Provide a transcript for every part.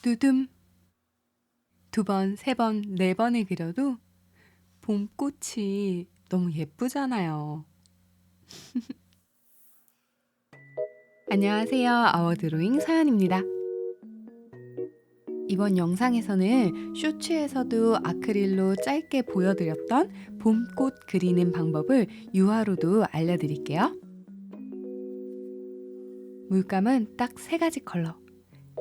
두둠. 2번, 3번, 4번을 그려도 봄꽃이 너무 예쁘잖아요. 안녕하세요. 아워드로잉 서연입니다. 이번 영상에서는 쇼츠에서도 아크릴로 짧게 보여드렸던 봄꽃 그리는 방법을 유화로도 알려드릴게요. 물감은 딱 3가지 컬러.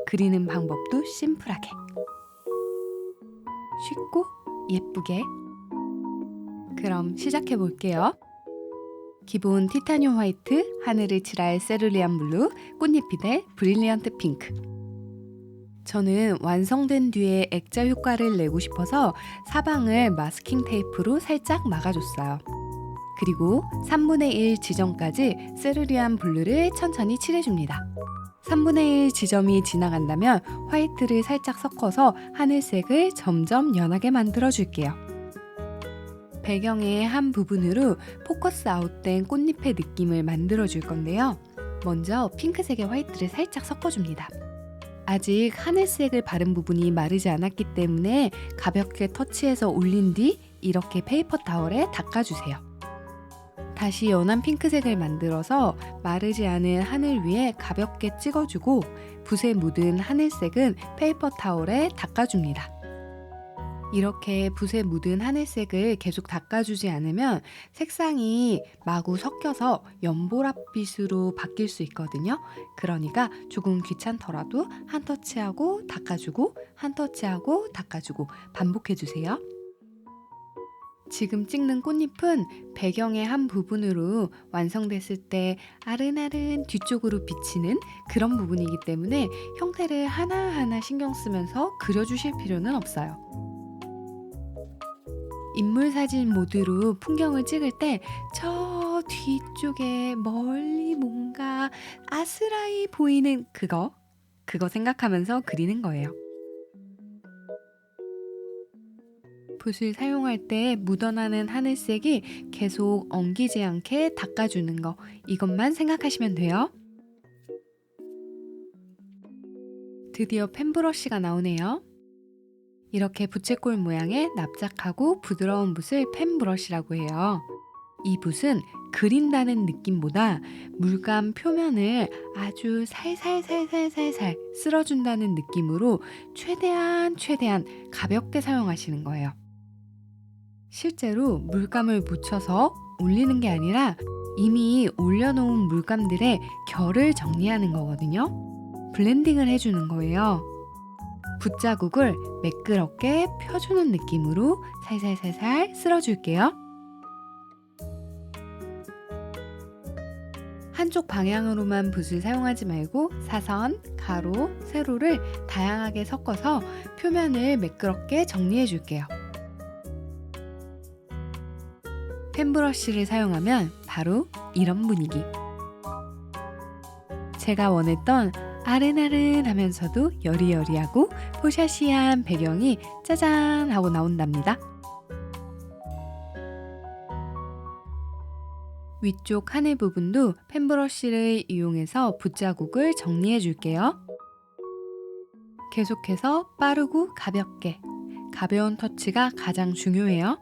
그리는 방법도 심플하게. 쉽고 예쁘게. 그럼 시작해 볼게요. 기본 티타늄 화이트, 하늘을 칠할 세룰리안 블루, 꽃잎이 될 브릴리언트 핑크. 저는 완성된 뒤에 액자 효과를 내고 싶어서 사방을 마스킹 테이프로 살짝 막아줬어요. 그리고 3분의 1 지점까지 세룰리안 블루를 천천히 칠해줍니다. 3분의 1 지점이 지나간다면 화이트를 살짝 섞어서 하늘색을 점점 연하게 만들어줄게요. 배경의 한 부분으로 포커스 아웃된 꽃잎의 느낌을 만들어줄 건데요. 먼저 핑크색의 화이트를 살짝 섞어줍니다. 아직 하늘색을 바른 부분이 마르지 않았기 때문에 가볍게 터치해서 올린 뒤 이렇게 페이퍼 타월에 닦아주세요. 다시 연한 핑크색을 만들어서 마르지 않은 하늘 위에 가볍게 찍어주고 붓에 묻은 하늘색은 페이퍼 타월에 닦아줍니다. 이렇게 붓에 묻은 하늘색을 계속 닦아주지 않으면 색상이 마구 섞여서 연보랏빛으로 바뀔 수 있거든요. 그러니까 조금 귀찮더라도 한 터치하고 닦아주고 한 터치하고 닦아주고 반복해주세요. 지금 찍는 꽃잎은 배경의 한 부분으로 완성됐을 때 아른아른 뒤쪽으로 비치는 그런 부분이기 때문에 형태를 하나하나 신경 쓰면서 그려주실 필요는 없어요. 인물 사진 모드로 풍경을 찍을 때 저 뒤쪽에 멀리 뭔가 아스라이 보이는 그거 생각하면서 그리는 거예요. 붓을 사용할 때 묻어나는 하늘색이 계속 엉키지 않게 닦아주는 거, 이것만 생각하시면 돼요. 드디어 펜브러쉬가 나오네요. 이렇게 부채꼴 모양의 납작하고 부드러운 붓을 펜브러쉬라고 해요. 이 붓은 그린다는 느낌보다 물감 표면을 아주 살살살살살살 쓸어준다는 느낌으로 최대한 가볍게 사용하시는 거예요. 실제로 물감을 묻혀서 올리는 게 아니라 이미 올려놓은 물감들의 결을 정리하는 거거든요. 블렌딩을 해주는 거예요. 붓자국을 매끄럽게 펴주는 느낌으로 살살살살 쓸어줄게요. 한쪽 방향으로만 붓을 사용하지 말고 사선, 가로, 세로를 다양하게 섞어서 표면을 매끄럽게 정리해 줄게요. 펜브러쉬를 사용하면 바로 이런 분위기. 제가 원했던 아른아른하면서도 여리여리하고 포샤시한 배경이 짜잔 하고 나온답니다. 위쪽 하늘 부분도 펜브러쉬를 이용해서 붓자국을 정리해 줄게요. 계속해서 빠르고 가볍게, 가벼운 터치가 가장 중요해요.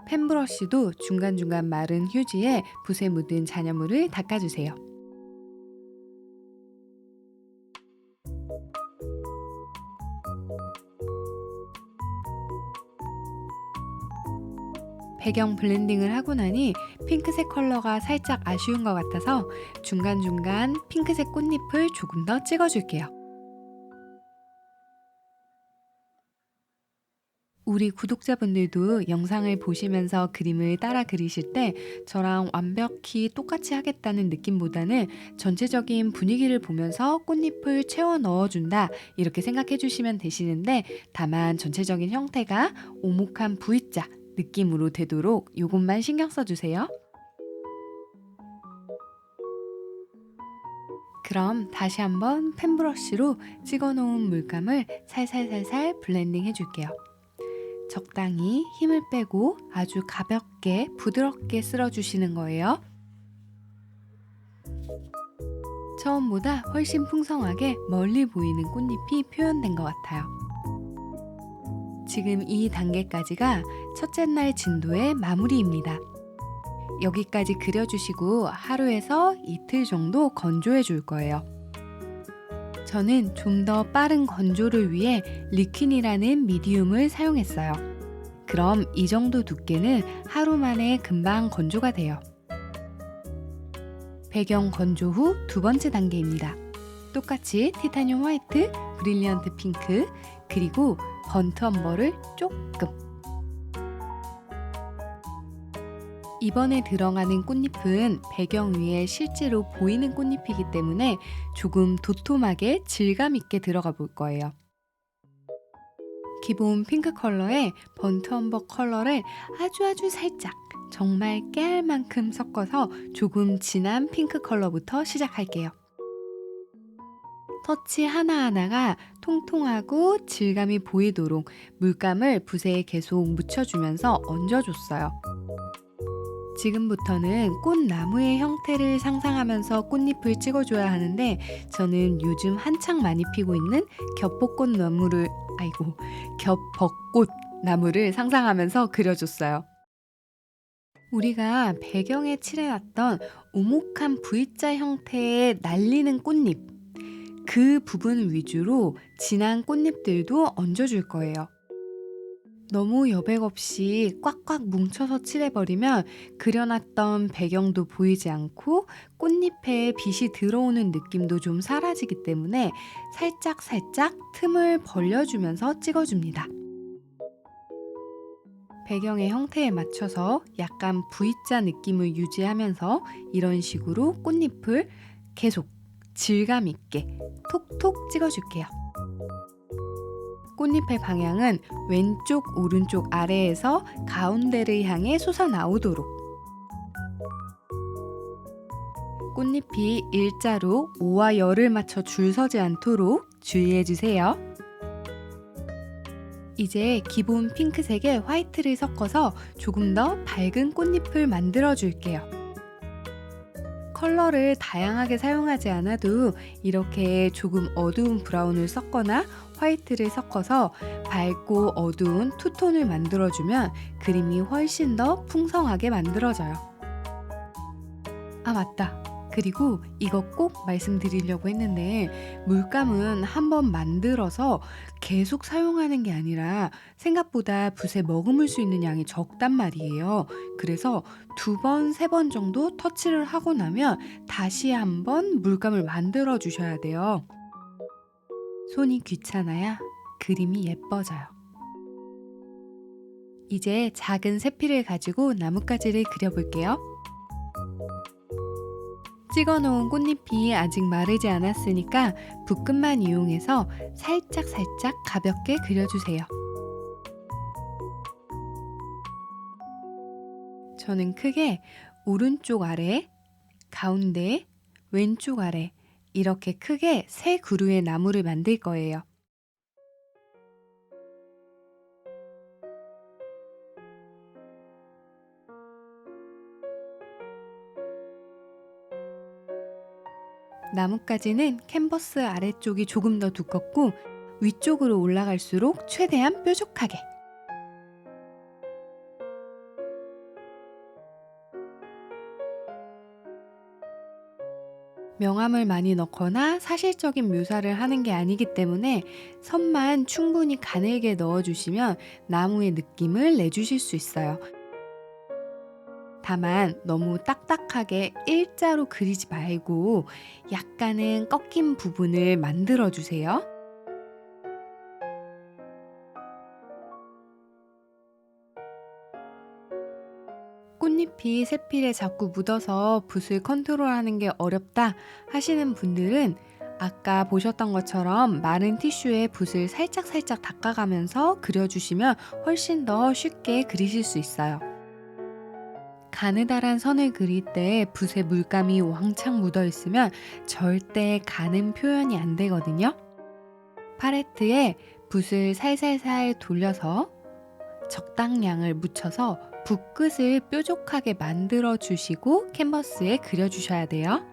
펜브러쉬도 중간중간 마른 휴지에 붓에 묻은 잔여물을 닦아주세요. 배경 블렌딩을 하고 나니 핑크색 컬러가 살짝 아쉬운 것 같아서 중간중간 핑크색 꽃잎을 조금 더 찍어줄게요. 우리 구독자분들도 영상을 보시면서 그림을 따라 그리실 때 저랑 완벽히 똑같이 하겠다는 느낌보다는 전체적인 분위기를 보면서 꽃잎을 채워 넣어준다 이렇게 생각해 주시면 되시는데, 다만 전체적인 형태가 오목한 V자 느낌으로 되도록 이것만 신경 써주세요. 그럼 다시 한번 펜브러쉬로 찍어놓은 물감을 살살살살 블렌딩 해줄게요. 적당히 힘을 빼고 아주 가볍게 부드럽게 쓸어주시는 거예요. 처음보다 훨씬 풍성하게 멀리 보이는 꽃잎이 표현된 것 같아요. 지금 이 단계까지가 첫째 날 진도의 마무리입니다. 여기까지 그려주시고 하루에서 이틀 정도 건조해 줄 거예요. 저는 좀 더 빠른 건조를 위해 리퀸이라는 미디움을 사용했어요. 그럼 이 정도 두께는 하루 만에 금방 건조가 돼요. 배경 건조 후 두 번째 단계입니다. 똑같이 티타늄 화이트, 브릴리언트 핑크, 그리고 번트 엄버를 조금. 이번에 들어가는 꽃잎은 배경 위에 실제로 보이는 꽃잎이기 때문에 조금 도톰하게 질감 있게 들어가 볼 거예요. 기본 핑크 컬러에 번트 엄버 컬러를 아주 살짝, 정말 깨알 만큼 섞어서 조금 진한 핑크 컬러부터 시작할게요. 터치 하나하나가 통통하고 질감이 보이도록 물감을 붓에 계속 묻혀주면서 얹어줬어요. 지금부터는 꽃나무의 형태를 상상하면서 꽃잎을 찍어줘야 하는데 저는 요즘 한창 많이 피고 있는 겹벚꽃 나무를 상상하면서 그려줬어요. 우리가 배경에 칠해놨던 오목한 V자 형태의 날리는 꽃잎, 그 부분 위주로 진한 꽃잎들도 얹어줄 거예요. 너무 여백 없이 꽉꽉 뭉쳐서 칠해버리면 그려놨던 배경도 보이지 않고 꽃잎에 빛이 들어오는 느낌도 좀 사라지기 때문에 살짝 틈을 벌려주면서 찍어줍니다. 배경의 형태에 맞춰서 약간 V자 느낌을 유지하면서 이런 식으로 꽃잎을 계속 질감 있게 톡톡 찍어줄게요. 꽃잎의 방향은 왼쪽, 오른쪽, 아래에서 가운데를 향해 솟아나오도록. 꽃잎이 일자로 O와 열을 맞춰 줄 서지 않도록 주의해주세요. 이제 기본 핑크색에 화이트를 섞어서 조금 더 밝은 꽃잎을 만들어 줄게요. 컬러를 다양하게 사용하지 않아도 이렇게 조금 어두운 브라운을 섞거나 화이트를 섞어서 밝고 어두운 투톤을 만들어주면 그림이 훨씬 더 풍성하게 만들어져요. 아 맞다. 그리고 이거 꼭 말씀드리려고 했는데 물감은 한번 만들어서 계속 사용하는 게 아니라 생각보다 붓에 머금을 수 있는 양이 적단 말이에요. 그래서 2번, 3번 정도 터치를 하고 나면 다시 한번 물감을 만들어 주셔야 돼요. 손이 귀찮아야 그림이 예뻐져요. 이제 작은 세필을 가지고 나뭇가지를 그려볼게요. 찍어놓은 꽃잎이 아직 마르지 않았으니까 붓끝만 이용해서 살짝 가볍게 그려주세요. 저는 크게 오른쪽 아래, 가운데, 왼쪽 아래 이렇게 크게 3그루의 나무를 만들 거예요. 나뭇가지는 캔버스 아래쪽이 조금 더 두껍고 위쪽으로 올라갈수록 최대한 뾰족하게. 명암을 많이 넣거나 사실적인 묘사를 하는 게 아니기 때문에 선만 충분히 가늘게 넣어주시면 나무의 느낌을 내주실 수 있어요. 다만 너무 딱딱하게 일자로 그리지 말고 약간은 꺾인 부분을 만들어 주세요. 꽃잎이 세필에 자꾸 묻어서 붓을 컨트롤하는 게 어렵다 하시는 분들은 아까 보셨던 것처럼 마른 티슈에 붓을 살짝 닦아가면서 그려주시면 훨씬 더 쉽게 그리실 수 있어요. 가느다란 선을 그릴 때 붓에 물감이 왕창 묻어 있으면 절대 가는 표현이 안 되거든요. 팔레트에 붓을 살살 돌려서 적당량을 묻혀서 붓끝을 뾰족하게 만들어 주시고 캔버스에 그려주셔야 돼요.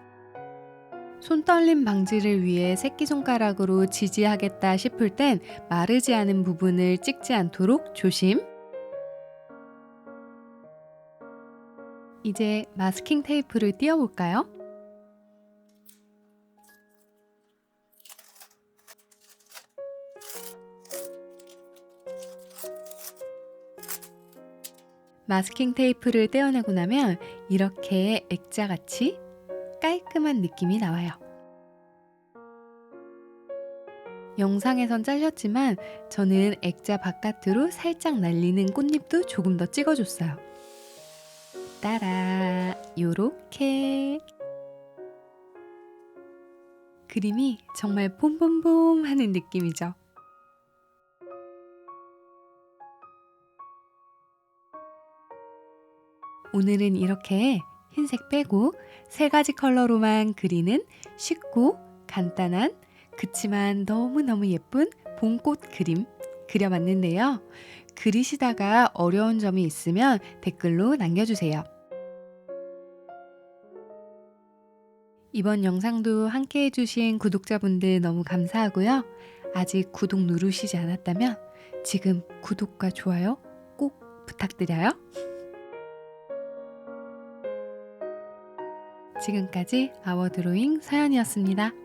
손떨림 방지를 위해 새끼손가락으로 지지하겠다 싶을 땐 마르지 않은 부분을 찍지 않도록 조심. 이제 마스킹 테이프를 띄워볼까요? 마스킹 테이프를 떼어내고 나면 이렇게 액자같이 깔끔한 느낌이 나와요. 영상에선 잘렸지만 저는 액자 바깥으로 살짝 날리는 꽃잎도 조금 더 찍어줬어요. 따라, 요렇게. 그림이 정말 봄봄봄 하는 느낌이죠. 오늘은 이렇게 흰색 빼고 3가지 컬러로만 그리는 쉽고 간단한 그치만 너무너무 예쁜 봄꽃 그림 그려봤는데요. 그리시다가 어려운 점이 있으면 댓글로 남겨주세요. 이번 영상도 함께 해주신 구독자분들 너무 감사하고요. 아직 구독 누르시지 않았다면 지금 구독과 좋아요 꼭 부탁드려요. 지금까지 아워드로잉 서연이었습니다.